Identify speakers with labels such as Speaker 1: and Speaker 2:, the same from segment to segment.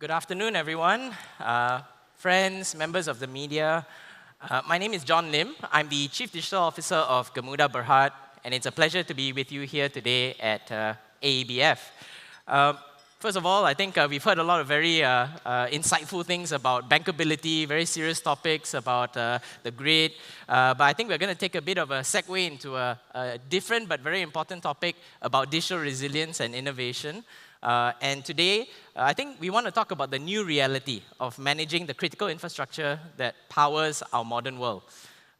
Speaker 1: Good afternoon, everyone. Friends, members of the media. My name is John Lim. I'm the Chief Digital Officer of Gamuda, Berhad, and it's a pleasure to be with you here today at AEBF. First of all, I think we've heard a lot of very insightful things about bankability, very serious topics about the grid. But I think we're going to take a bit of a segue into a different but very important topic about digital resilience and innovation. And today, I think we want to talk about the new reality of managing the critical infrastructure that powers our modern world.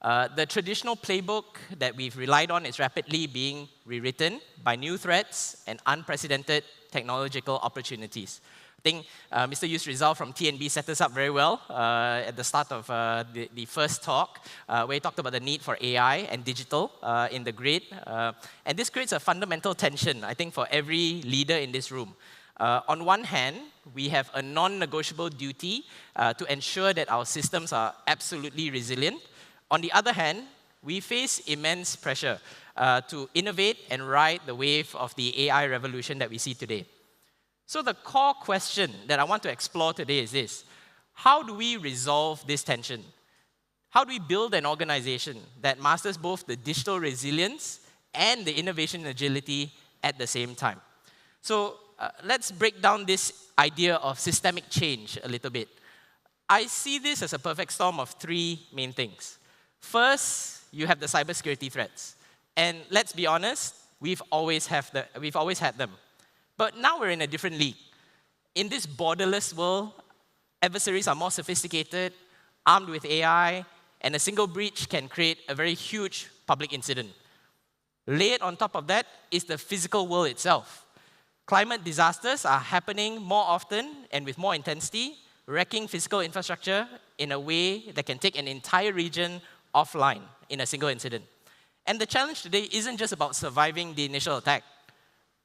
Speaker 1: The traditional playbook that we've relied on is rapidly being rewritten by new threats and unprecedented technological opportunities. I think Mr. Yus Rizal from TNB set us up very well at the start of the first talk, where he talked about the need for AI and digital in the grid. And this creates a fundamental tension, I think, for every leader in this room. On one hand, we have a non-negotiable duty to ensure that our systems are absolutely resilient. On the other hand, we face immense pressure to innovate and ride the wave of the AI revolution that we see today. So the core question that I want to explore today is this: how do we resolve this tension? How do we build an organization that masters both the digital resilience and the innovation agility at the same time? So let's break down this idea of systemic change a little bit. I see this as a perfect storm of three main things. First, you have the cybersecurity threats. And let's be honest, we've always had them. But now we're in a different league. In this borderless world, adversaries are more sophisticated, armed with AI, and a single breach can create a very huge public incident. Layered on top of that is the physical world itself. Climate disasters are happening more often and with more intensity, wrecking physical infrastructure in a way that can take an entire region offline in a single incident. And the challenge today isn't just about surviving the initial attack.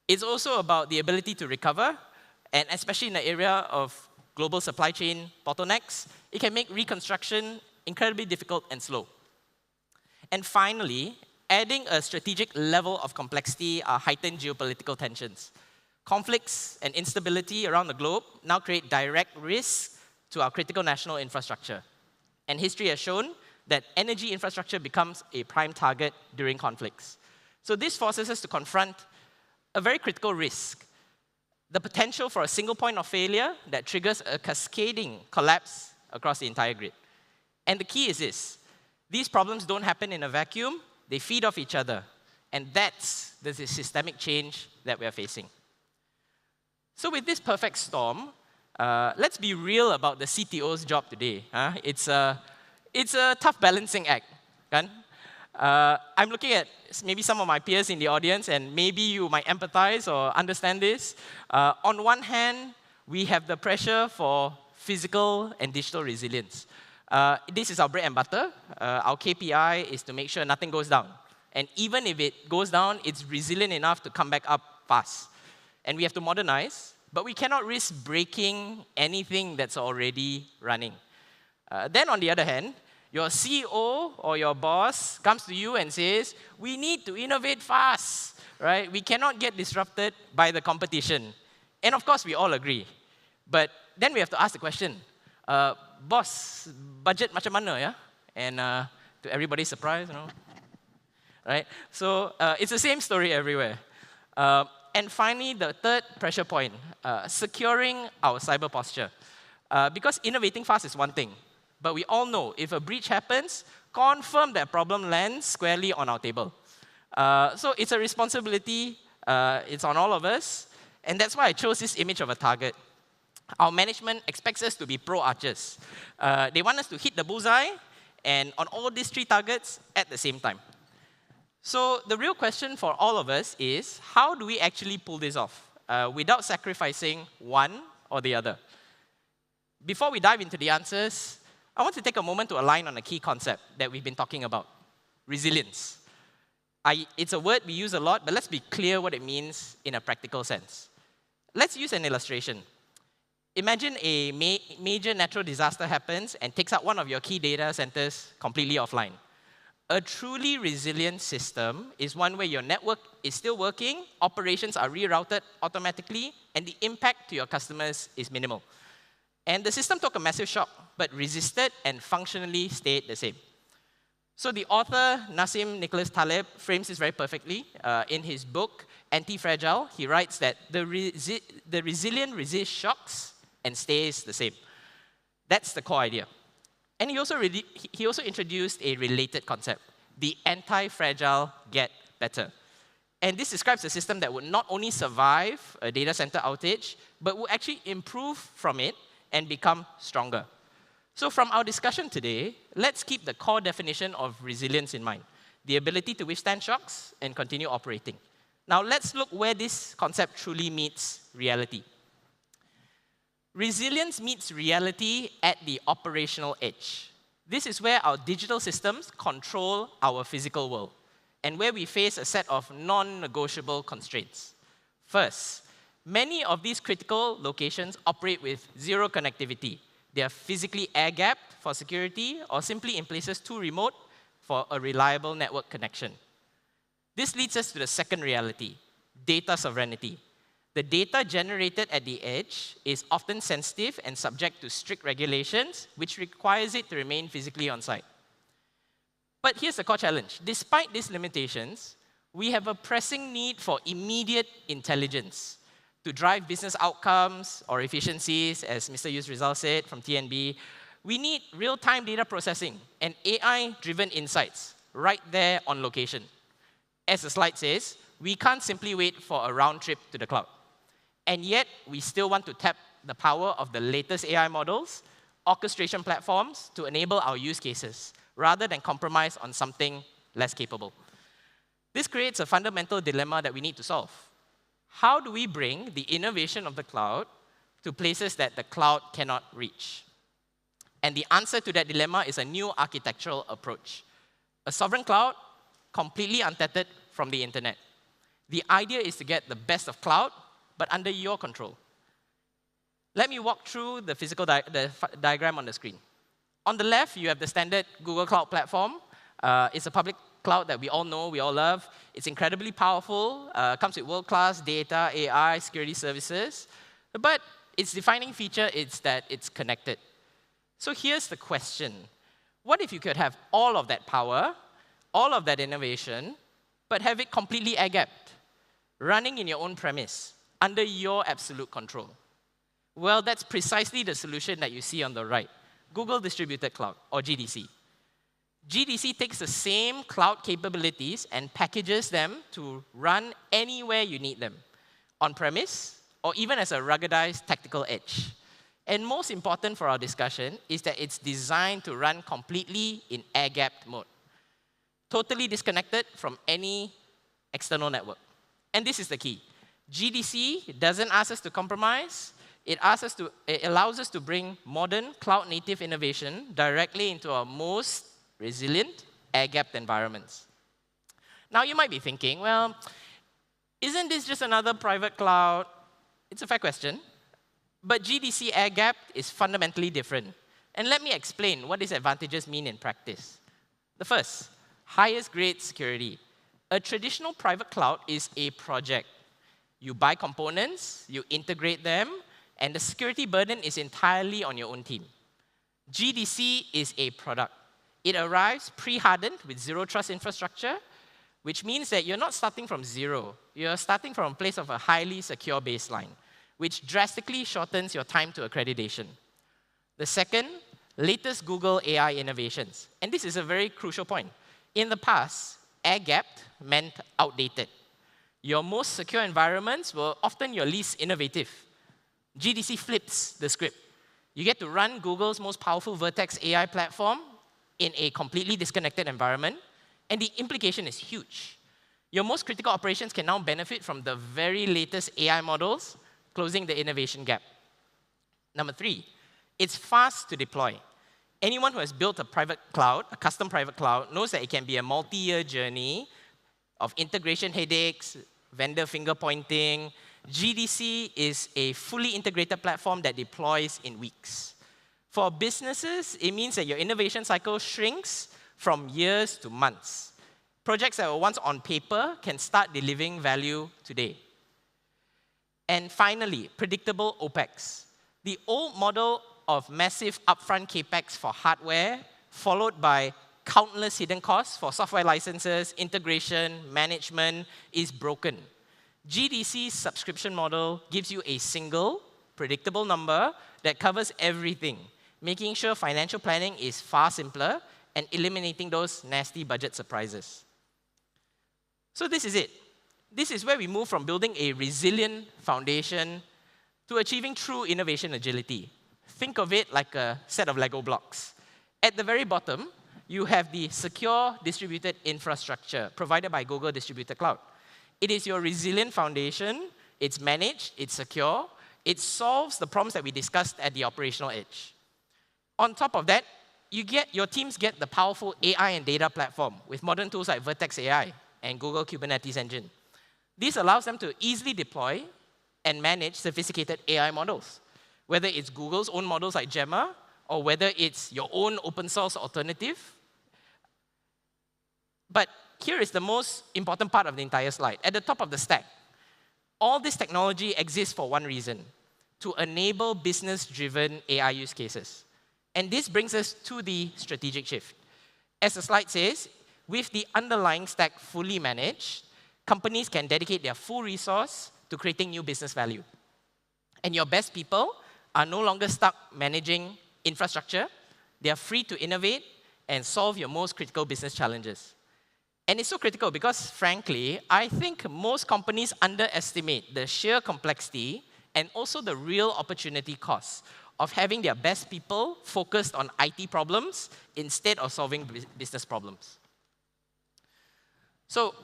Speaker 1: It's also about the ability to recover, and especially in the area of global supply chain bottlenecks, it can make reconstruction incredibly difficult and slow. And finally, adding a strategic level of complexity are heightened geopolitical tensions. Conflicts and instability around the globe now create direct risks to our critical national infrastructure. And history has shown that energy infrastructure becomes a prime target during conflicts. So this forces us to confront a very critical risk: the potential for a single point of failure that triggers a cascading collapse across the entire grid. And the key is this: these problems don't happen in a vacuum, they feed off each other. And that's the systemic change that we are facing. So with this perfect storm, let's be real about the CTO's job today. It's a tough balancing act. Kan? I'm looking at maybe some of my peers in the audience, and maybe you might empathize or understand this. On one hand, we have the pressure for physical and digital resilience. This is our bread and butter. Our KPI is to make sure nothing goes down. And even if it goes down, it's resilient enough to come back up fast. And we have to modernize, but we cannot risk breaking anything that's already running. Then on the other hand, your CEO or your boss comes to you and says, we need to innovate fast, right? We cannot get disrupted by the competition. And of course, we all agree. But then we have to ask the question, boss, budget macam mana, ya? And to everybody's surprise, right? So it's the same story everywhere. And finally, the third pressure point, securing our cyber posture. Because innovating fast is one thing. But we all know, if a breach happens, confirm that problem lands squarely on our table. So it's a responsibility, it's on all of us, and that's why I chose this image of a target. Our management expects us to be pro-archers. They want us to hit the bullseye, and on all these three targets at the same time. So the real question for all of us is, how do we actually pull this off without sacrificing one or the other? Before we dive into the answers, I want to take a moment to align on a key concept that we've been talking about: resilience. It's a word we use a lot, but let's be clear what it means in a practical sense. Let's use an illustration. Imagine a major natural disaster happens and takes out one of your key data centers completely offline. A truly resilient system is one where your network is still working, operations are rerouted automatically, and the impact to your customers is minimal. And the system took a massive shock, but resisted and functionally stayed the same. So the author, Nassim Nicholas Taleb, frames this very perfectly. In his book, Anti-Fragile, he writes that the resilient resists shocks and stays the same. That's the core idea. And he also introduced a related concept, the anti-fragile get better. And this describes a system that would not only survive a data center outage, but would actually improve from it and become stronger. So from our discussion today, let's keep the core definition of resilience in mind, the ability to withstand shocks and continue operating. Now let's look where this concept truly meets reality. Resilience meets reality at the operational edge. This is where our digital systems control our physical world, and where we face a set of non-negotiable constraints. First, many of these critical locations operate with zero connectivity. They are physically air-gapped for security or simply in places too remote for a reliable network connection. This leads us to the second reality, data sovereignty. The data generated at the edge is often sensitive and subject to strict regulations, which requires it to remain physically on-site. But here's the core challenge. Despite these limitations, we have a pressing need for immediate intelligence to drive business outcomes or efficiencies, as Mr. Yus Rizal said from TNB. We need real-time data processing and AI-driven insights right there on location. As the slide says, we can't simply wait for a round trip to the cloud. And yet, we still want to tap the power of the latest AI models, orchestration platforms to enable our use cases, rather than compromise on something less capable. This creates a fundamental dilemma that we need to solve. How do we bring the innovation of the cloud to places that the cloud cannot reach? And the answer to that dilemma is a new architectural approach. A sovereign cloud, completely untethered from the internet. The idea is to get the best of cloud, but under your control. Let me walk through the physical diagram on the screen. On the left, you have the standard Google Cloud Platform. It's a public cloud that we all know, we all love. It's incredibly powerful, comes with world-class data, AI, security services. But its defining feature is that it's connected. So here's the question. What if you could have all of that power, all of that innovation, but have it completely air-gapped, running in your own premise, under your absolute control? Well, that's precisely the solution that you see on the right, Google Distributed Cloud, or GDC. GDC takes the same cloud capabilities and packages them to run anywhere you need them, on-premise, or even as a ruggedized tactical edge. And most important for our discussion is that it's designed to run completely in air-gapped mode, totally disconnected from any external network. And this is the key. GDC doesn't ask us to compromise. It allows us to bring modern cloud-native innovation directly into our most resilient, air-gapped environments. Now, you might be thinking, well, isn't this just another private cloud? It's a fair question. But GDC air-gapped is fundamentally different. And let me explain what these advantages mean in practice. The first, highest grade security. A traditional private cloud is a project. You buy components, you integrate them, and the security burden is entirely on your own team. GDC is a product. It arrives pre-hardened with zero-trust infrastructure, which means that you're not starting from zero. You're starting from a place of a highly secure baseline, which drastically shortens your time to accreditation. The second, latest Google AI innovations. And this is a very crucial point. In the past, air-gapped meant outdated. Your most secure environments were often your least innovative. GDC flips the script. You get to run Google's most powerful Vertex AI platform in a completely disconnected environment, and the implication is huge. Your most critical operations can now benefit from the very latest AI models, closing the innovation gap. Number three, it's fast to deploy. Anyone who has built a private cloud, a custom private cloud, knows that it can be a multi-year journey of integration headaches, vendor finger pointing. GDC is a fully integrated platform that deploys in weeks. For businesses, it means that your innovation cycle shrinks from years to months. Projects that were once on paper can start delivering value today. And finally, predictable OpEx. The old model of massive upfront capex for hardware, followed by countless hidden costs for software licenses, integration, management, is broken. GDC's subscription model gives you a single, predictable number that covers everything, making sure financial planning is far simpler and eliminating those nasty budget surprises. So this is it. This is where we move from building a resilient foundation to achieving true innovation agility. Think of it like a set of Lego blocks. At the very bottom, you have the secure distributed infrastructure provided by Google Distributed Cloud. It is your resilient foundation. It's managed, it's secure, it solves the problems that we discussed at the operational edge. On top of that, your teams get the powerful AI and data platform with modern tools like Vertex AI and Google Kubernetes Engine. This allows them to easily deploy and manage sophisticated AI models, whether it's Google's own models like Gemma, or whether it's your own open source alternative. But here is the most important part of the entire slide. At the top of the stack, all this technology exists for one reason: to enable business-driven AI use cases. And this brings us to the strategic shift. As the slide says, with the underlying stack fully managed, companies can dedicate their full resource to creating new business value. And your best people are no longer stuck managing infrastructure. They are free to innovate and solve your most critical business challenges. And it's so critical because, frankly, I think most companies underestimate the sheer complexity and also the real opportunity costs of having their best people focused on IT problems instead of solving business problems. So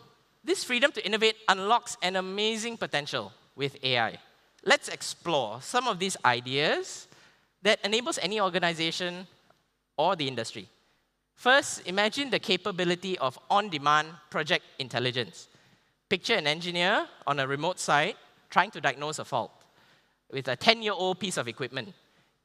Speaker 1: this freedom to innovate unlocks an amazing potential with AI. Let's explore some of these ideas that enables any organization or the industry. First, imagine the capability of on-demand project intelligence. Picture an engineer on a remote site trying to diagnose a fault with a 10-year-old piece of equipment.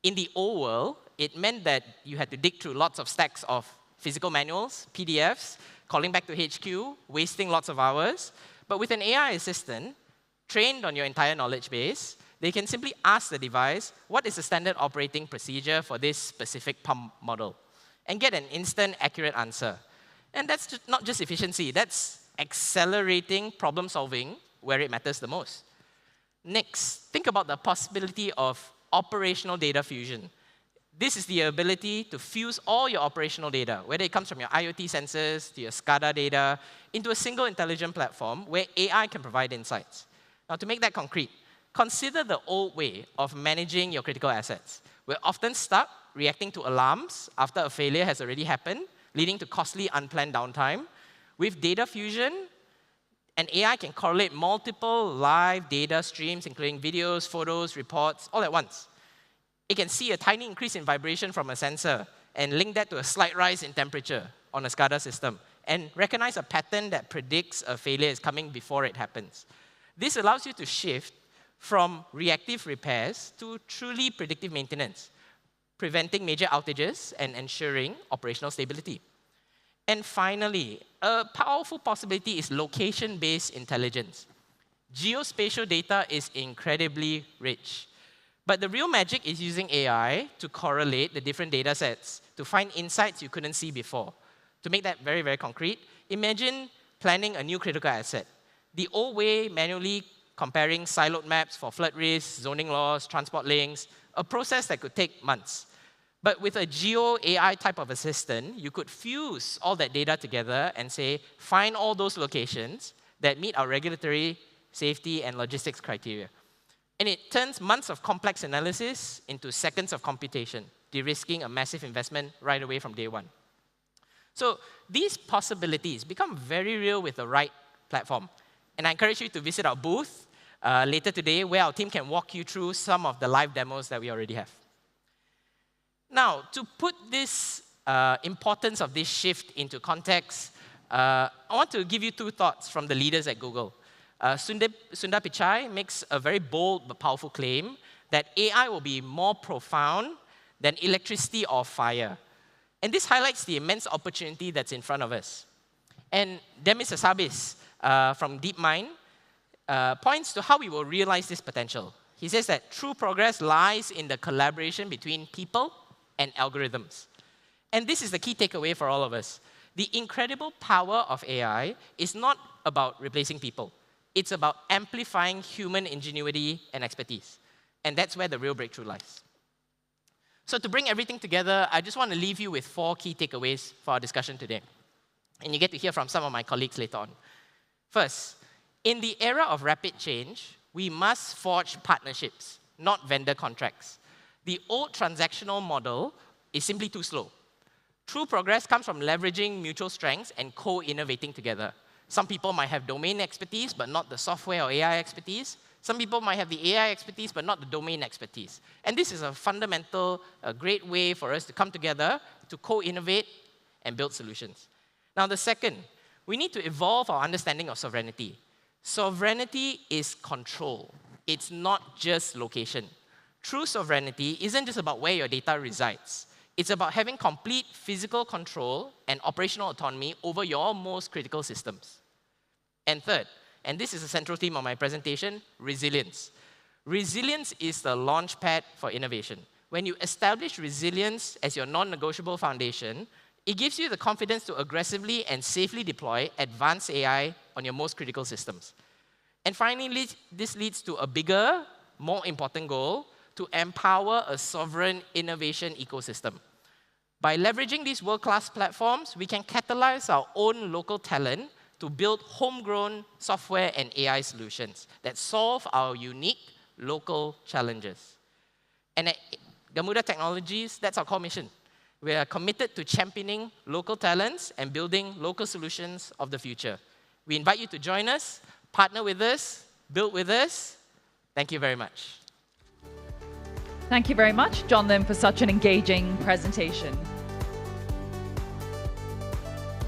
Speaker 1: In the old world, it meant that you had to dig through lots of stacks of physical manuals, PDFs, calling back to HQ, wasting lots of hours. But with an AI assistant trained on your entire knowledge base, they can simply ask the device, what is the standard operating procedure for this specific pump model? And get an instant, accurate answer. And that's not just efficiency, that's accelerating problem solving where it matters the most. Next, think about the possibility of operational data fusion. This is the ability to fuse all your operational data, whether it comes from your IoT sensors to your SCADA data, into a single intelligent platform where AI can provide insights. Now, to make that concrete, consider the old way of managing your critical assets. We're often stuck reacting to alarms after a failure has already happened, leading to costly unplanned downtime. With data fusion, an AI can correlate multiple live data streams, including videos, photos, reports, all at once. It can see a tiny increase in vibration from a sensor and link that to a slight rise in temperature on a SCADA system and recognize a pattern that predicts a failure is coming before it happens. This allows you to shift from reactive repairs to truly predictive maintenance, preventing major outages and ensuring operational stability. And finally, a powerful possibility is location-based intelligence. Geospatial data is incredibly rich. But the real magic is using AI to correlate the different data sets to find insights you couldn't see before. To make that very, very concrete, imagine planning a new critical asset. The old way, manually comparing siloed maps for flood risks, zoning laws, transport links, a process that could take months. But with a geo AI type of assistant, you could fuse all that data together and say, find all those locations that meet our regulatory, safety, and logistics criteria. And it turns months of complex analysis into seconds of computation, de-risking a massive investment right away from day one. So these possibilities become very real with the right platform. And I encourage you to visit our booth later today, where our team can walk you through some of the live demos that we already have. Now, to put this importance of this shift into context, I want to give you two thoughts from the leaders at Google. Sundar Pichai makes a very bold but powerful claim that AI will be more profound than electricity or fire. And this highlights the immense opportunity that's in front of us. And Demis Hassabis from DeepMind points to how we will realize this potential. He says that true progress lies in the collaboration between people and algorithms. And this is the key takeaway for all of us. The incredible power of AI is not about replacing people. It's about amplifying human ingenuity and expertise. And that's where the real breakthrough lies. So to bring everything together, I just want to leave you with 4 key takeaways for our discussion today. And you get to hear from some of my colleagues later on. First, in the era of rapid change, we must forge partnerships, not vendor contracts. The old transactional model is simply too slow. True progress comes from leveraging mutual strengths and co-innovating together. Some people might have domain expertise, but not the software or AI expertise. Some people might have the AI expertise, but not the domain expertise. And this is a fundamental, a great way for us to come together to co-innovate and build solutions. Now, the second, we need to evolve our understanding of sovereignty. Sovereignty is control. It's not just location. True sovereignty isn't just about where your data resides. It's about having complete physical control and operational autonomy over your most critical systems. And third, and this is a central theme of my presentation, resilience. Resilience is the launchpad for innovation. When you establish resilience as your non-negotiable foundation, it gives you the confidence to aggressively and safely deploy advanced AI on your most critical systems. And finally, this leads to a bigger, more important goal, to empower a sovereign innovation ecosystem. By leveraging these world-class platforms, we can catalyze our own local talent to build homegrown software and AI solutions that solve our unique local challenges. And at Gamuda Technologies, that's our core mission. We are committed to championing local talents and building local solutions of the future. We invite you to join us, partner with us, build with us. Thank you very much.
Speaker 2: Thank you very much, John Lim, for such an engaging presentation.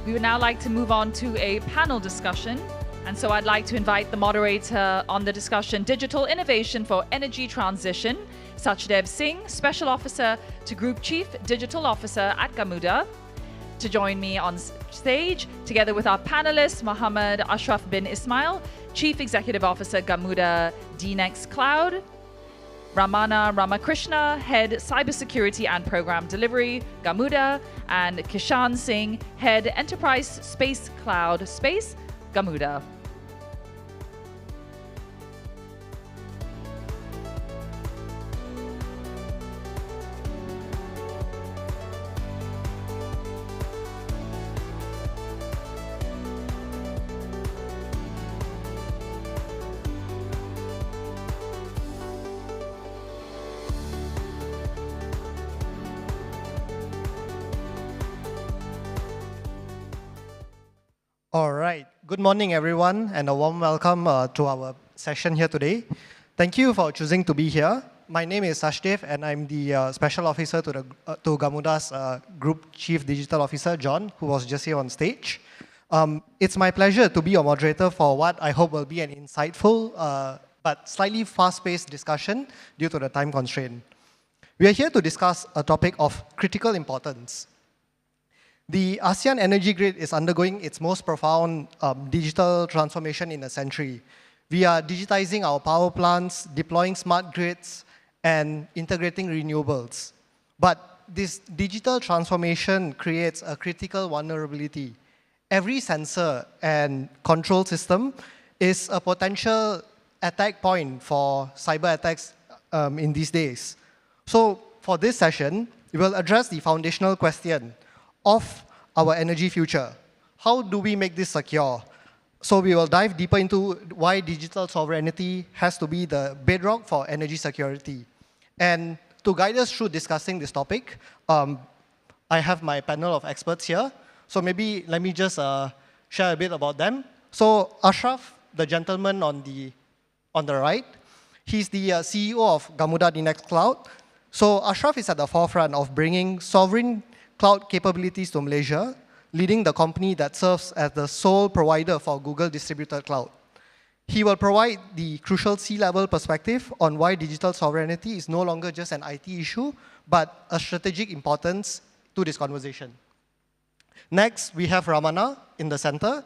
Speaker 2: We would now like to move on to a panel discussion. And so I'd like to invite the moderator on the discussion, Digital Innovation for Energy Transition, Sachdave Singh, Special Officer to Group Chief Digital Officer at Gamuda, to join me on stage, together with our panelists, Mohammed Ashraff bin Ismail, Chief Executive Officer, Gamuda DNeX Cloud, Ramana Ramakrishna, Head Cybersecurity and Program Delivery, Gamuda, and Kishan Singh, Head Enterprise Space Cloud Space, Gamuda.
Speaker 3: All right. Good morning, everyone, and a warm welcome to our session here today. Thank you for choosing to be here. My name is Sachdave, and I'm the Special Officer to Gamuda's Group Chief Digital Officer, John, who was just here on stage. It's my pleasure to be your moderator for what I hope will be an insightful but slightly fast-paced discussion due to the time constraint. We are here to discuss a topic of critical importance. The ASEAN energy grid is undergoing its most profound digital transformation in a century. We are digitizing our power plants, deploying smart grids, and integrating renewables. But this digital transformation creates a critical vulnerability. Every sensor and control system is a potential attack point for cyber attacks in these days. So for this session, we will address the foundational question of our energy future. How do we make this secure? So we will dive deeper into why digital sovereignty has to be the bedrock for energy security. And to guide us through discussing this topic, I have my panel of experts here. So maybe let me just share a bit about them. So Ashraff, the gentleman on the right, he's the CEO of Gamuda DNeX Cloud. So Ashraff is at the forefront of bringing sovereign cloud capabilities to Malaysia, leading the company that serves as the sole provider for Google Distributed Cloud. He will provide the crucial C-level perspective on why digital sovereignty is no longer just an IT issue, but a strategic importance to this conversation. Next, we have Ramana in the center.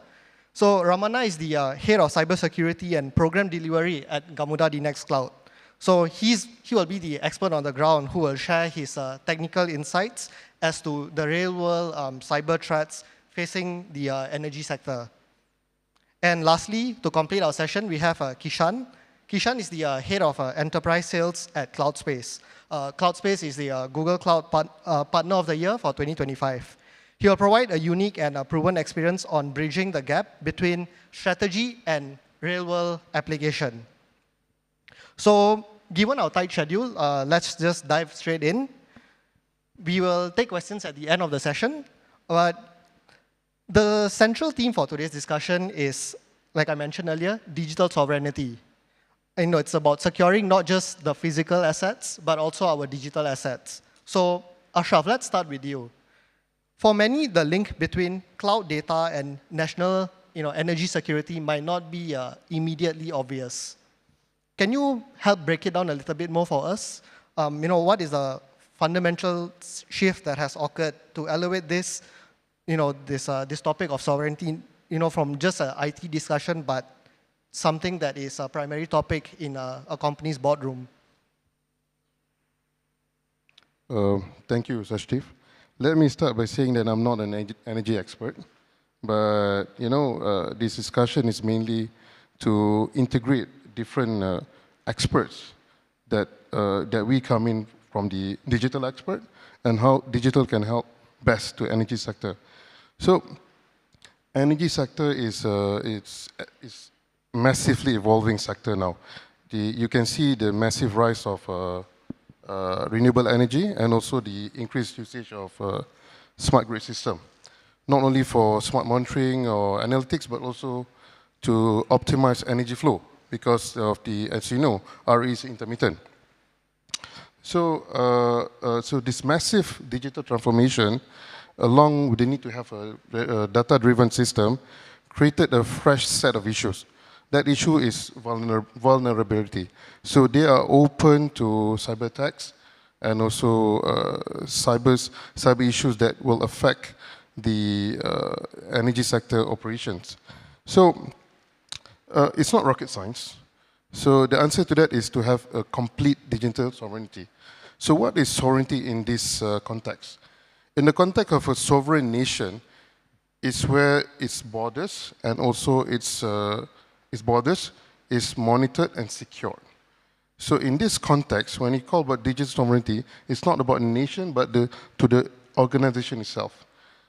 Speaker 3: So Ramana is the head of cybersecurity and program delivery at Gamuda DNeX Cloud. So he will be the expert on the ground who will share his technical insights as to the real-world cyber threats facing the energy sector. And lastly, to complete our session, we have Kishan. Kishan is the head of enterprise sales at CloudSpace. CloudSpace is the Google Cloud Partner of the Year for 2025. He will provide a unique and proven experience on bridging the gap between strategy and real-world application. So, given our tight schedule, let's just dive straight in. We will take questions at the end of the session, but the central theme for today's discussion is, like I mentioned earlier, digital sovereignty. It's about securing not just the physical assets, but also our digital assets. So, Ashraff, let's start with you. For many, the link between cloud data and national energy security might not be immediately obvious. Can you help break it down a little bit more for us? What is the fundamental shift that has occurred to elevate this, this topic of sovereignty, from just an IT discussion, but something that is a primary topic in a company's boardroom?
Speaker 4: Thank you, Sachdave. Let me start by saying that I'm not an energy expert, but this discussion is mainly to integrate different experts that we come in from the digital expert and how digital can help best to energy sector. So, energy sector is massively evolving sector now. You can see the massive rise of renewable energy and also the increased usage of smart grid system, not only for smart monitoring or analytics, but also to optimize energy flow because of the, as you know, RE is intermittent. So, so this massive digital transformation, along with the need to have a data-driven system, created a fresh set of issues. That issue is vulnerability. So they are open to cyber attacks and also cyber issues that will affect the energy sector operations. So it's not rocket science. So the answer to that is to have a complete digital sovereignty. So what is sovereignty in this context? In the context of a sovereign nation, it's where its borders and also its borders is monitored and secured. So in this context, when you call about digital sovereignty, it's not about a nation, but to the organization itself.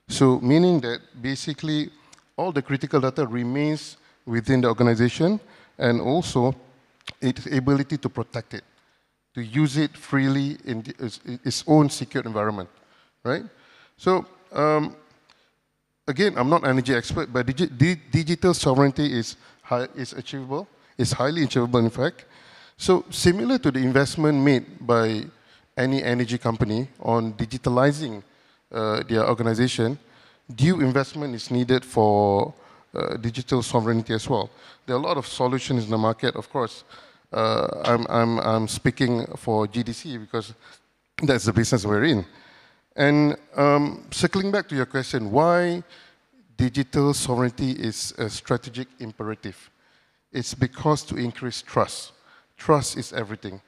Speaker 4: So meaning that basically all the critical data remains within the organization and also its ability to protect it, to use it freely in its own secure environment, right? So again, I'm not an energy expert, but digital sovereignty is achievable. It's highly achievable, in fact. So similar to the investment made by any energy company on digitalizing their organization, due investment is needed for digital sovereignty as well. There are a lot of solutions in the market, of course. I'm speaking for GDC because that's the business we're in. And circling back to your question, why digital sovereignty is a strategic imperative? It's because to increase trust. Trust is everything.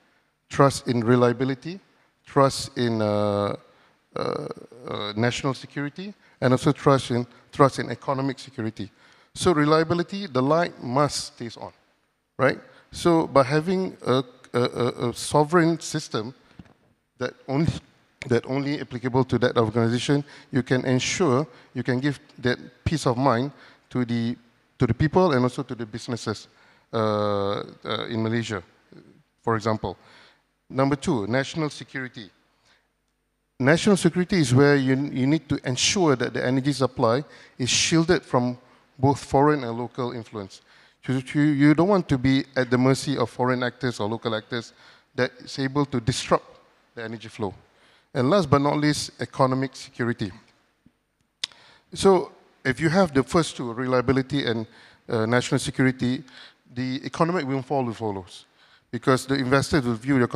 Speaker 4: Trust in reliability, trust in national security, and also trust in economic security. So reliability, the light must stay on, right? So by having a sovereign system that only applicable to that organization, you can ensure, you can give that peace of mind to the people and also to the businesses in Malaysia, for example. Number two, national security. National security is where you need to ensure that the energy supply is shielded from both foreign and local influence. You don't want to be at the mercy of foreign actors or local actors that is able to disrupt the energy flow. And last but not least, economic security. So if you have the first two, reliability and national security, the economic windfall will follow. Because the investors will view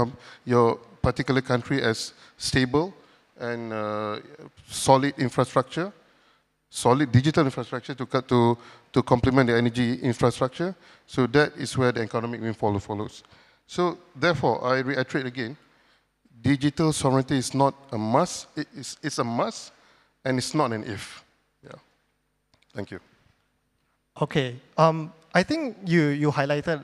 Speaker 4: your particular country as stable and solid infrastructure, solid digital infrastructure to complement the energy infrastructure. So that is where the economic windfall follows. So therefore, I reiterate again, digital sovereignty is not a must, it's a must, and it's not an if. Yeah. Thank you.
Speaker 3: Okay. I think you highlighted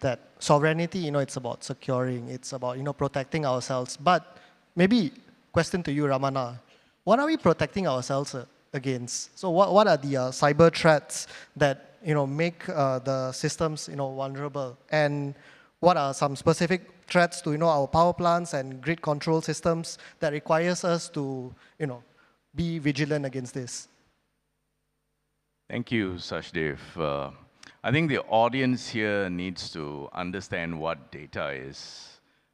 Speaker 3: that sovereignty, it's about securing, it's about, protecting ourselves. But maybe question to you, Ramana, what are we protecting ourselves against? So what are the cyber threats that, make the systems, vulnerable? And what are some specific threats to, our power plants and grid control systems that requires us to, be vigilant against this?
Speaker 5: Thank you, Sachdave. I think the audience here needs to understand what data is.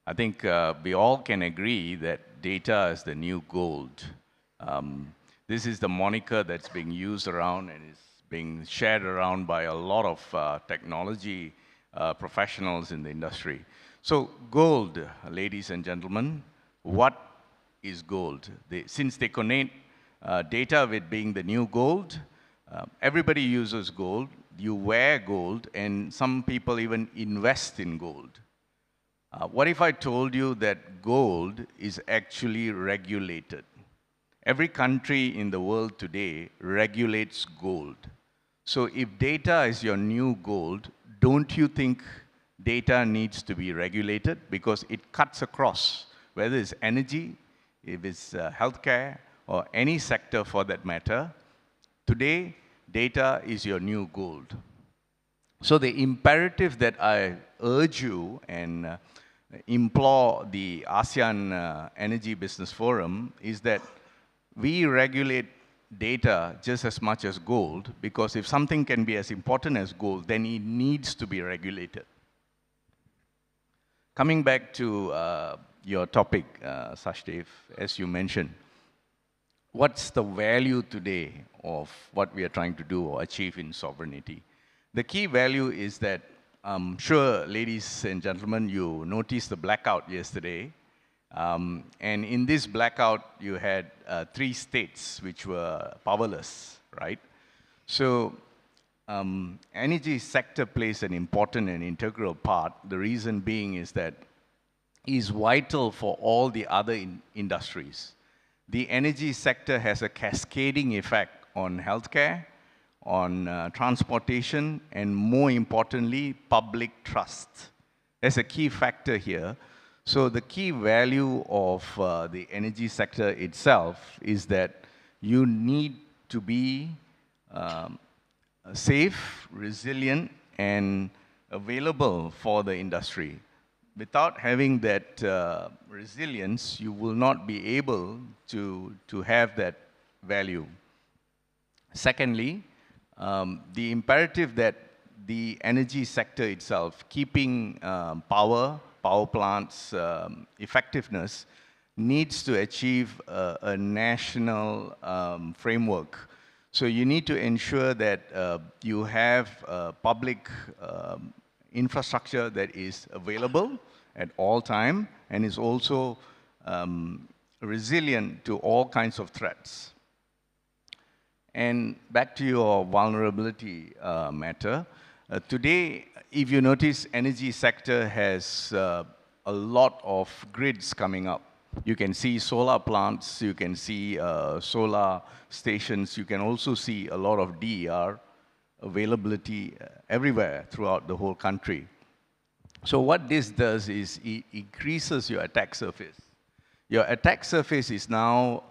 Speaker 5: I think we all can agree that data is the new gold. This is the moniker that's being used around and is being shared around by a lot of technology professionals in the industry. So gold, ladies and gentlemen, what is gold? Since they connect data with being the new gold, everybody uses gold, you wear gold, and some people even invest in gold. What if I told you that gold is actually regulated? Every country in the world today regulates gold. So if data is your new gold, don't you think data needs to be regulated? Because it cuts across, whether it's energy, if it's healthcare, or any sector for that matter. Today, data is your new gold. So the imperative that I urge you and implore the ASEAN Energy Business Forum is that we regulate data just as much as gold, because if something can be as important as gold, then it needs to be regulated. Coming back to your topic, Sachdave, as you mentioned, what's the value today of what we are trying to do or achieve in sovereignty? The key value is that, I'm sure, ladies and gentlemen, you noticed the blackout yesterday. And in this blackout, you had 3 states which were powerless, right? So energy sector plays an important and integral part. The reason being is that it is vital for all the other industries. The energy sector has a cascading effect on healthcare, on transportation, and more importantly, public trust. There's a key factor here. So the key value of the energy sector itself is that you need to be safe, resilient, and available for the industry. Without having that resilience, you will not be able to have that value. Secondly, the imperative that the energy sector itself, keeping power plants effectiveness, needs to achieve a national framework. So you need to ensure that you have public infrastructure that is available at all time and is also resilient to all kinds of threats. And back to your vulnerability matter, today, if you notice, energy sector has a lot of grids coming up. You can see solar plants, you can see solar stations, you can also see a lot of DER availability everywhere throughout the whole country. So what this does is it increases your attack surface. Your attack surface is now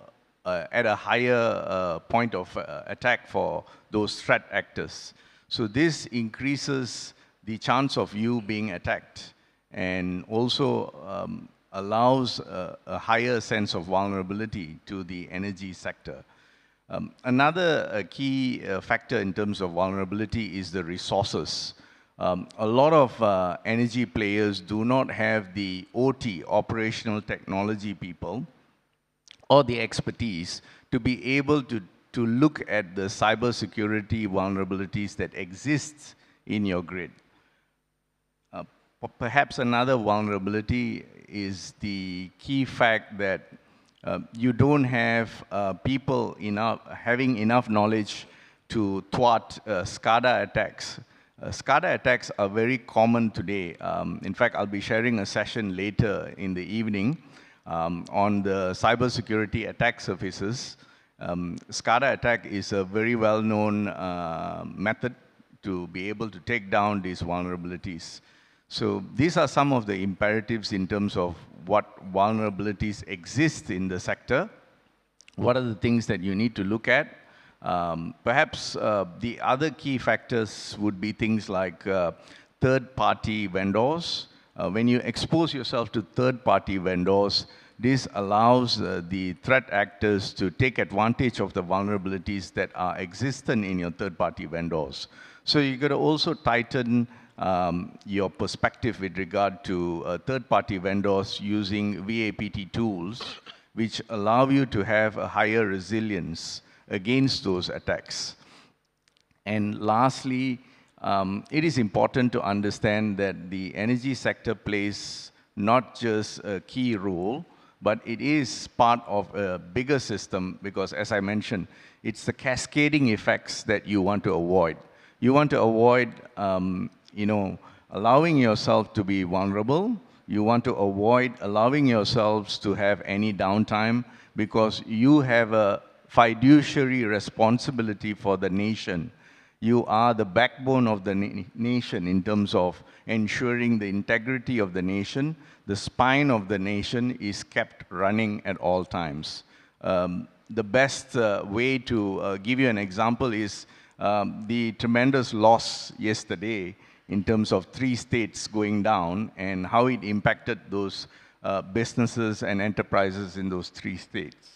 Speaker 5: at a higher point of attack for those threat actors. So this increases the chance of you being attacked and also allows a higher sense of vulnerability to the energy sector. Another key factor in terms of vulnerability is the resources. A lot of energy players do not have the OT, operational technology people, or the expertise to be able to look at the cybersecurity vulnerabilities that exist in your grid. Perhaps another vulnerability is the key fact that you don't have people having enough knowledge to thwart SCADA attacks. SCADA attacks are very common today. In fact, I'll be sharing a session later in the evening on the cybersecurity attack surfaces. SCADA attack is a very well-known method to be able to take down these vulnerabilities. So these are some of the imperatives in terms of what vulnerabilities exist in the sector. What are the things that you need to look at? Perhaps the other key factors would be things like third-party vendors. When you expose yourself to third-party vendors, this allows the threat actors to take advantage of the vulnerabilities that are existent in your third-party vendors. So you got to also tighten your perspective with regard to third-party vendors using VAPT tools, which allow you to have a higher resilience against those attacks. And lastly, it is important to understand that the energy sector plays not just a key role, but it is part of a bigger system because, as I mentioned, it's the cascading effects that you want to avoid. You want to avoid, allowing yourself to be vulnerable. You want to avoid allowing yourselves to have any downtime because you have a fiduciary responsibility for the nation. You are the backbone of the nation in terms of ensuring the integrity of the nation. The spine of the nation is kept running at all times. The best way to give you an example is the tremendous loss yesterday in terms of 3 states going down and how it impacted those businesses and enterprises in those 3 states.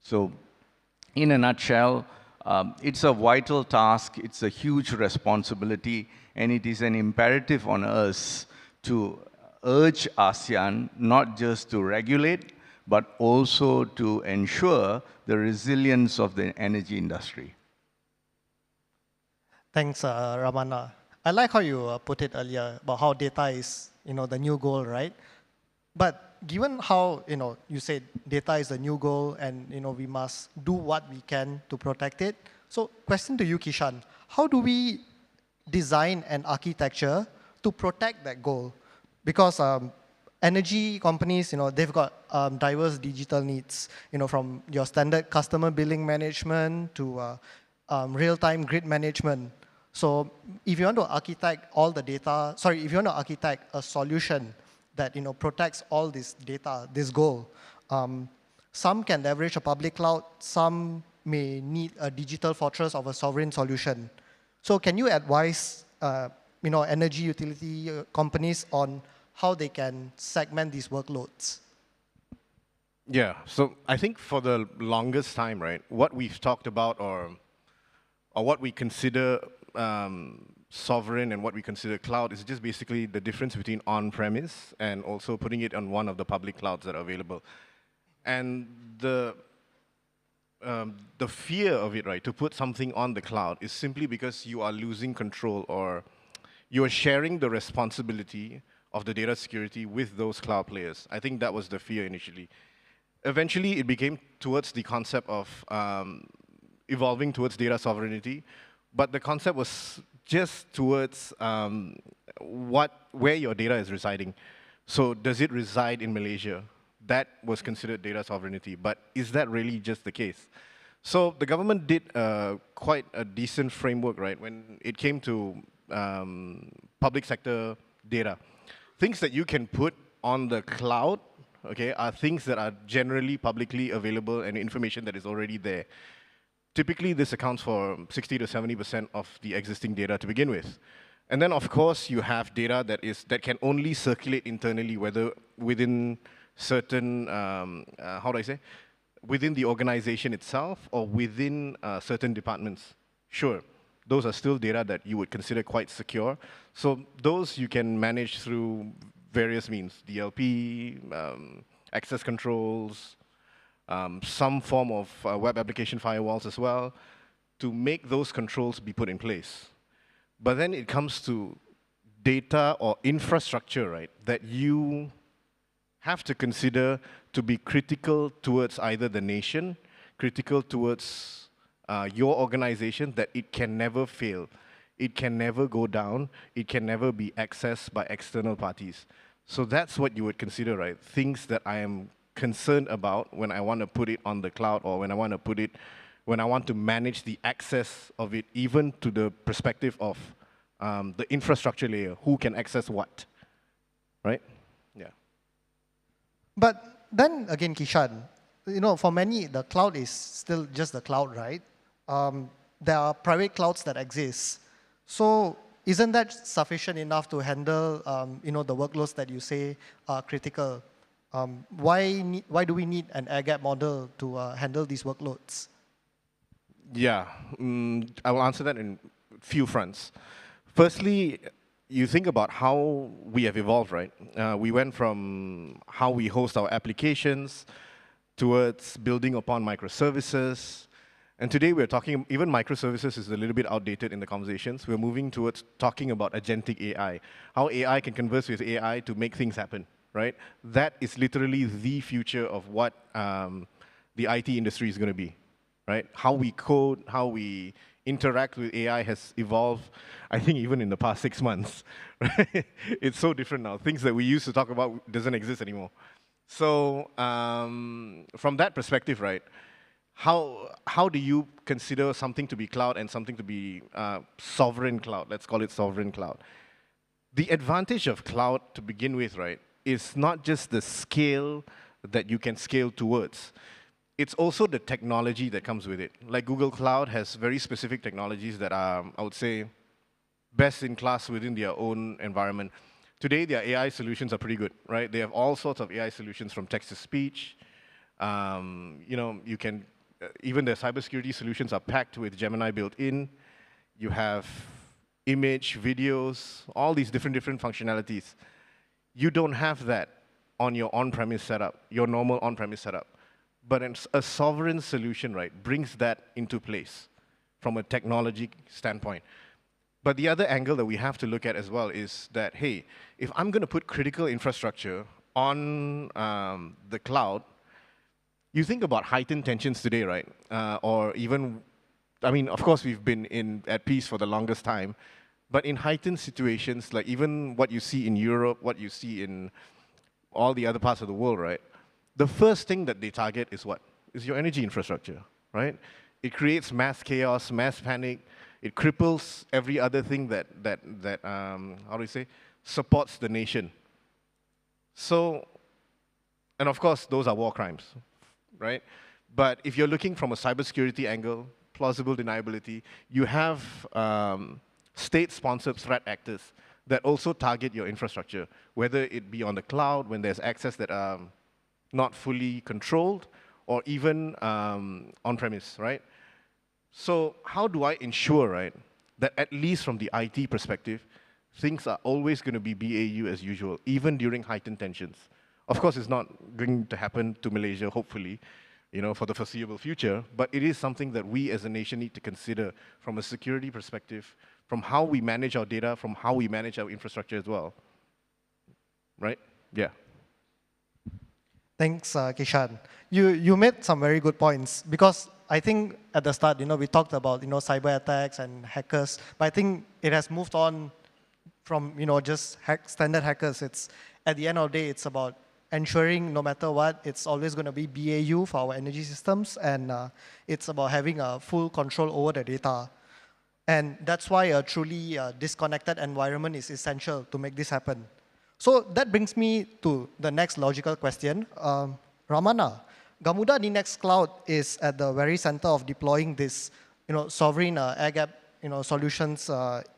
Speaker 5: So, in a nutshell, it's a vital task, it's a huge responsibility, and it is an imperative on us to urge ASEAN not just to regulate, but also to ensure the resilience of the energy industry.
Speaker 3: Thanks, Ramana. I like how you put it earlier about how data is, the new goal, right? But given how, you said data is the new goal and, we must do what we can to protect it. So question to you, Kishan, how do we design an architecture to protect that goal? Because energy companies, they've got diverse digital needs, from your standard customer billing management to real-time grid management. So if you want to architect all the data, if you want to architect a solution that protects all this data, this goal, some can leverage a public cloud, some may need a digital fortress of a sovereign solution. So can you advise energy utility companies on how they can segment these workloads?
Speaker 6: Yeah, so I think for the longest time, right, what we've talked about or what we consider sovereign and what we consider cloud is just basically the difference between on-premise and also putting it on one of the public clouds that are available. And the fear of it, right, to put something on the cloud is simply because you are losing control or you are sharing the responsibility of the data security with those cloud players. I think that was the fear initially. Eventually, it became towards the concept of evolving towards data sovereignty, but the concept was just towards where your data is residing. So does it reside in Malaysia? That was considered data sovereignty, but is that really just the case? So the government did quite a decent framework, right, when it came to public sector data. Things that you can put on the cloud, okay, are things that are generally publicly available and information that is already there. Typically, this accounts for 60 to 70% of the existing data to begin with. And then, of course, you have data that can only circulate internally, whether within certain, within the organization itself or within certain departments. Sure, those are still data that you would consider quite secure. So those you can manage through various means, DLP, access controls, some form of web application firewalls as well, to make those controls be put in place. But then it comes to data or infrastructure, right, that you have to consider to be critical towards either the nation, critical towards your organization, that it can never fail. it can never go down, it can never be accessed by external parties. So that's what you would consider, right? Things that I am concerned about when I want to put it on the cloud, or when I want to manage the access of it, even to the perspective of the infrastructure layer, who can access what, right? Yeah.
Speaker 3: But then again, Kishan, for many, the cloud is still just the cloud, right? There are private clouds that exist. So isn't that sufficient enough to handle, the workloads that you say are critical? Why do we need an air gap model to handle these workloads?
Speaker 6: Yeah, I will answer that in a few fronts. Firstly, you think about how we have evolved, right? We went from how we host our applications towards building upon microservices. And today we're talking, even microservices is a little bit outdated in the conversations. We're moving towards talking about agentic AI, how AI can converse with AI to make things happen, right? That is literally the future of what the IT industry is going to be, right? How we code, how we interact with AI has evolved, I think, even in the past 6 months. Right? It's so different now. Things that we used to talk about doesn't exist anymore. So from that perspective, right, how do you consider something to be cloud and something to be sovereign cloud? Let's call it sovereign cloud. The advantage of cloud to begin with, right, is not just the scale that you can scale towards. It's also the technology that comes with it. Like Google Cloud has very specific technologies that are, I would say, best in class within their own environment. Today, their AI solutions are pretty good, right? They have all sorts of AI solutions from text-to-speech. You can, even their cybersecurity solutions are packed with Gemini built in. You have image, videos, all these different functionalities. You don't have that on your on-premise setup, your normal on-premise setup. But a sovereign solution, right, brings that into place from a technology standpoint. But the other angle that we have to look at as well is that, hey, if I'm going to put critical infrastructure on the cloud, you think about heightened tensions today, right? Or even, I mean, of course, we've been at peace for the longest time. But in heightened situations, like even what you see in Europe, what you see in all the other parts of the world, right? The first thing that they target is what? Is your energy infrastructure, right? It creates mass chaos, mass panic. It cripples every other thing that how do you say, supports the nation. So, and of course, those are war crimes, right? But if you're looking from a cybersecurity angle, plausible deniability, you have state-sponsored threat actors that also target your infrastructure, whether it be on the cloud, when there's access that not fully controlled, or even on-premise, right? So how do I ensure, right, that at least from the IT perspective, things are always going to be BAU as usual, even during heightened tensions? Of course, it's not going to happen to Malaysia, hopefully, for the foreseeable future, but it is something that we as a nation need to consider from a security perspective, from how we manage our data, from how we manage our infrastructure as well, right? Yeah.
Speaker 3: Thanks, Kishan. You made some very good points, because I think at the start, we talked about, cyber attacks and hackers, but I think it has moved on from, just standard hackers. It's, at the end of the day, it's about ensuring no matter what, it's always going to be BAU for our energy systems, and it's about having a full control over the data. And that's why a truly disconnected environment is essential to make this happen. So that brings me to the next logical question. Ramana, Gamuda DNeX Cloud is at the very center of deploying this, sovereign air gap, solutions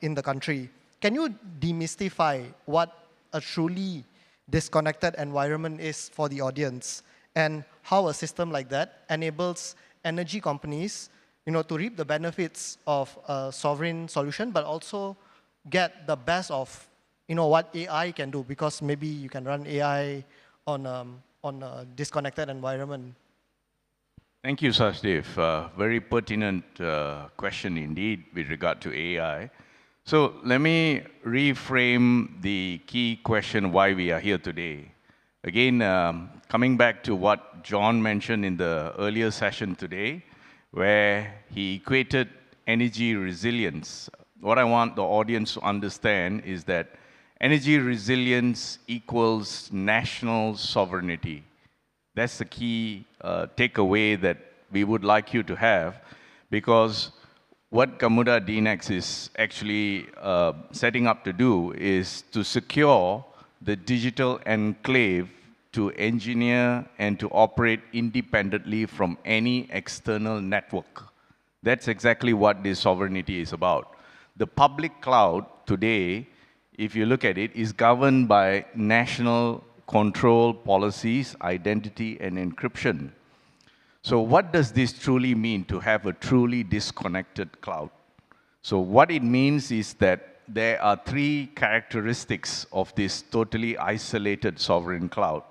Speaker 3: in the country. Can you demystify what a truly disconnected environment is for the audience, and how a system like that enables energy companies, to reap the benefits of a sovereign solution, but also get the best of what AI can do, because maybe you can run AI on a disconnected environment?
Speaker 5: Thank you, Sachdave. Very pertinent question indeed with regard to AI. So let me reframe the key question why we are here today. Again, coming back to what John mentioned in the earlier session today, where he equated energy resilience what I want the audience to understand is that energy resilience equals national sovereignty. That's the key takeaway that we would like you to have, because what Gamuda DNeX is actually setting up to do is to secure the digital enclave to engineer and to operate independently from any external network. That's exactly what this sovereignty is about. The public cloud today, if you look at it, is governed by national control policies, identity, and encryption. So what does this truly mean to have a truly disconnected cloud? So what it means is that there are three characteristics of this totally isolated sovereign cloud.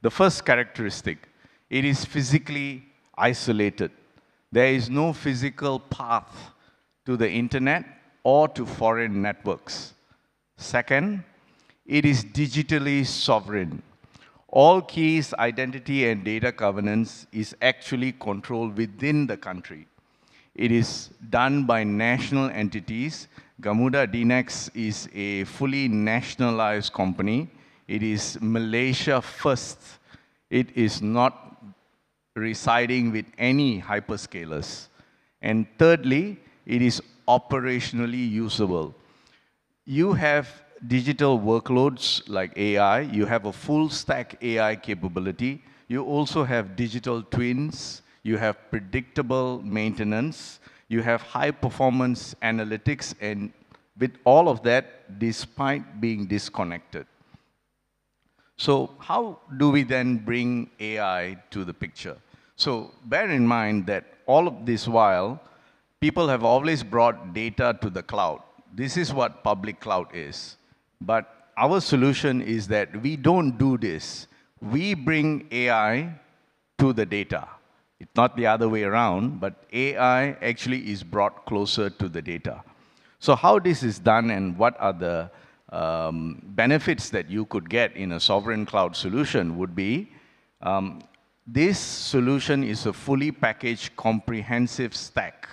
Speaker 5: The first characteristic, it is physically isolated. There is no physical path to the internet or to foreign networks. Second, it is digitally sovereign. All keys, identity, and data governance is actually controlled within the country. It is done by national entities. Gamuda DNeX is a fully nationalized company. It is Malaysia first. It is not residing with any hyperscalers. And thirdly, it is operationally usable. You have digital workloads like AI. You have a full stack AI capability. You also have digital twins. You have predictable maintenance. You have high performance analytics, and with all of that, despite being disconnected. So how do we then bring AI to the picture? So bear in mind that all of this while, people have always brought data to the cloud. This is what public cloud is. But our solution is that we don't do this. We bring AI to the data. It's not the other way around, but AI actually is brought closer to the data. So how this is done and what are the benefits that you could get in a sovereign cloud solution would be, this solution is a fully packaged comprehensive stack.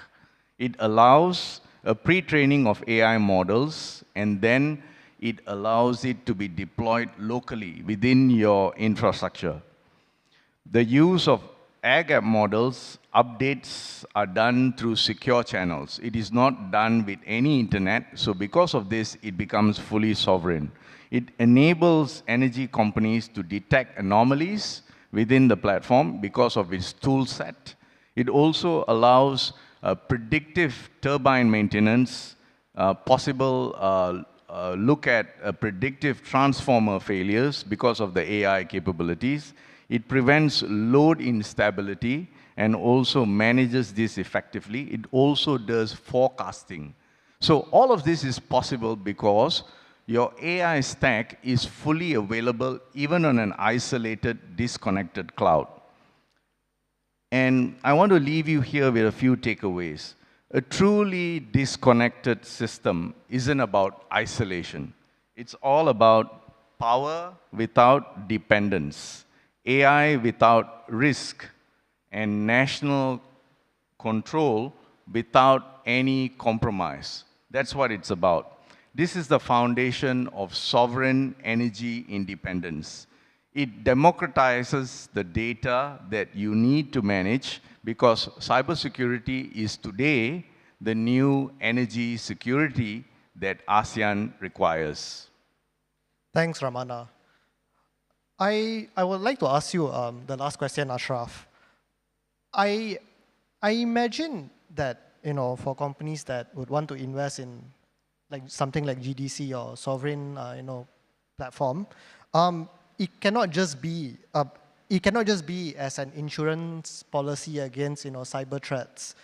Speaker 5: It allows a pre-training of AI models, and then it allows it to be deployed locally within your infrastructure. The use of air-gap models, updates are done through secure channels. It is not done with any internet, so because of this, it becomes fully sovereign. It enables energy companies to detect anomalies within the platform because of its tool set. It also allows predictive turbine maintenance, possible look at predictive transformer failures because of the AI capabilities. It prevents load instability and also manages this effectively. It also does forecasting. So all of this is possible because your AI stack is fully available even on an isolated, disconnected cloud. And I want to leave you here with a few takeaways. A truly disconnected system isn't about isolation. It's all about power without dependence, AI without risk, and national control without any compromise. That's what it's about. This is the foundation of sovereign energy independence. It democratizes the data that you need to manage, because cybersecurity is today the new energy security that ASEAN requires.
Speaker 3: Thanks, Ramana. I would like to ask you the last question, Ashraff. I imagine that, for companies that would want to invest in like something like GDC or sovereign platform, it cannot just be as an insurance policy against cyber threats.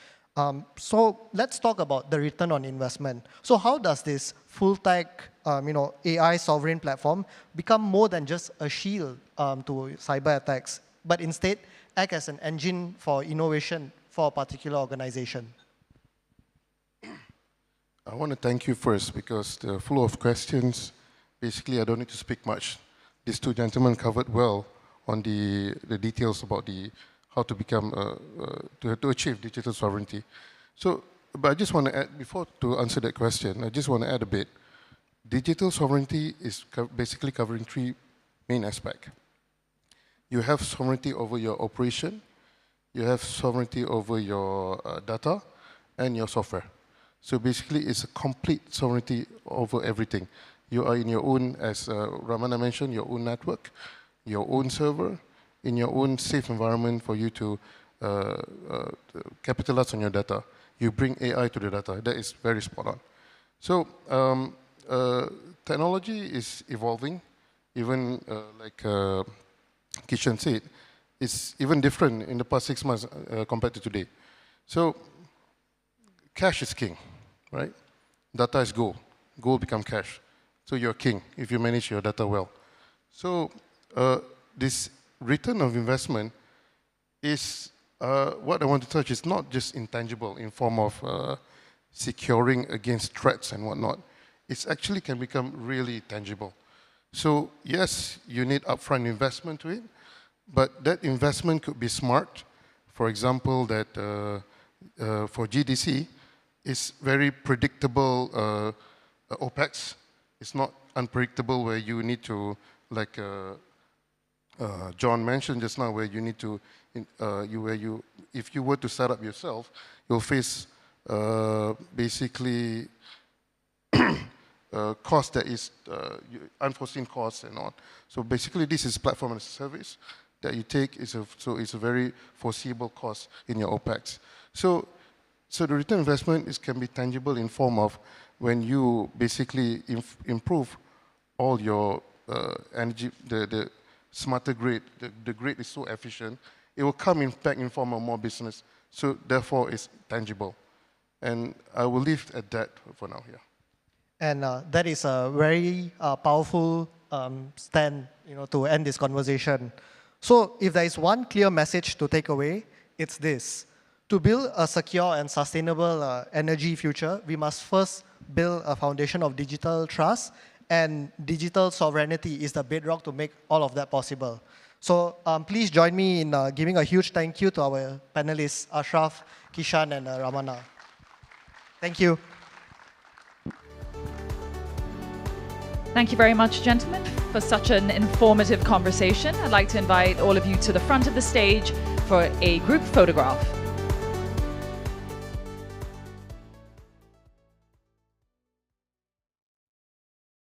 Speaker 3: So let's talk about the return on investment. So how does this full tech AI sovereign platform become more than just a shield to cyber attacks, but instead act as an engine for innovation for a particular organization?
Speaker 4: I want to thank you first, because the flow of questions, basically I don't need to speak much. These two gentlemen covered well on the details about how to become, to achieve digital sovereignty. So but I just want to add, before to answer that question, I just want to add a bit. Digital sovereignty is basically covering three main aspects. You have sovereignty over your operation, you have sovereignty over your data, and your software. So basically, it's a complete sovereignty over everything. You are in your own, as Ramana mentioned, your own network, your own server, in your own safe environment for you to capitalize on your data. You bring AI to the data. That is very spot on. So technology is evolving, even like Kishan said, it's even different in the past 6 months compared to today. So cash is king, right? Data is gold. Gold becomes cash. So you're king if you manage your data well. So this return of investment is what I want to touch is not just intangible in form of securing against threats and whatnot. It actually can become really tangible. So yes, you need upfront investment to it, but that investment could be smart. For example, that for GDC, it's very predictable OPEX. It's not unpredictable where you need to, like John mentioned just now, where you need to, if you were to set up yourself, you'll face basically cost that is unforeseen costs and all. So basically, this is platform as a service that you take. So it's a very foreseeable cost in your OPEX. So the return investment can be tangible in form of when you basically improve all your energy, the smarter grid, the grid is so efficient, it will come back in form of more business. So therefore, it's tangible. And I will leave at that for now here.
Speaker 3: And that is a very powerful stand, to end this conversation. So if there is one clear message to take away, it's this. To build a secure and sustainable energy future, we must first build a foundation of digital trust, and digital sovereignty is the bedrock to make all of that possible. So please join me in giving a huge thank you to our panelists, Ashraff, Kishan, and Ramana. Thank you.
Speaker 2: Thank you very much, gentlemen, for such an informative conversation. I'd like to invite all of you to the front of the stage for a group photograph.